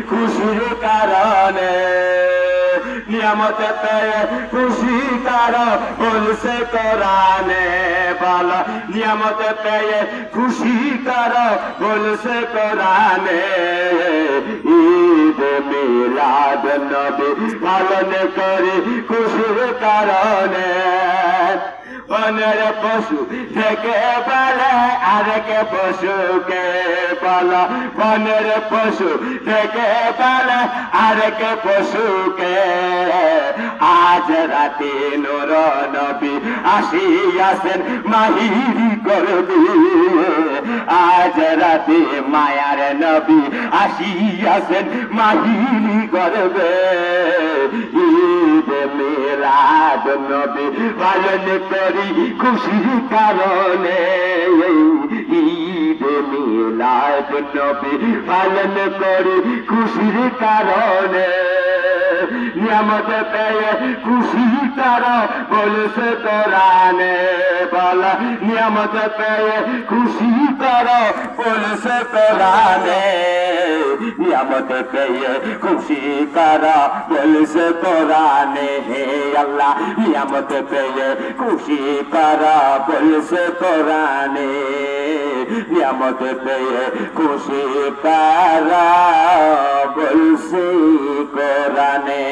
খুশির কারণে নিয়ামত পেয়ে খুশি কারো বলছে কোরআনে বলো নিয়ামত পেয়ে খুশি কারো বলছে কোরআনে ঈদ মিলাদ নবী পালন করি খুশির কারণে বনের পশু থেকে বলে আরেক পশুকে বলো বনের পশু থেকে বলে আরেক পশুকে আজ রাতে নূর নবী আসিয়াছেন মাহিরি করবি আজ রাতে মায়ার নবী আসিয়াছেন মাহিরি করবে ঈদ মিলাদ নবী পালন করি খুশির কারণে ঈদ মিলাদ নবী পালন করি খুশির কারণে নিয়ামত পেয়ে খুশি কারো বলছে কোরআনে বলা নিয়ামত পেয়ে খুশি কারো বলছে কোরআনে নিয়ামত পেয়ে খুশি কারো বলছে কোরআনে হে আল্লাহ নিয়ামত পেয়ে খুশি কারো বলছে কোরআনে নিয়ামত পেয়ে খুশি কারো বলছে কোরআনে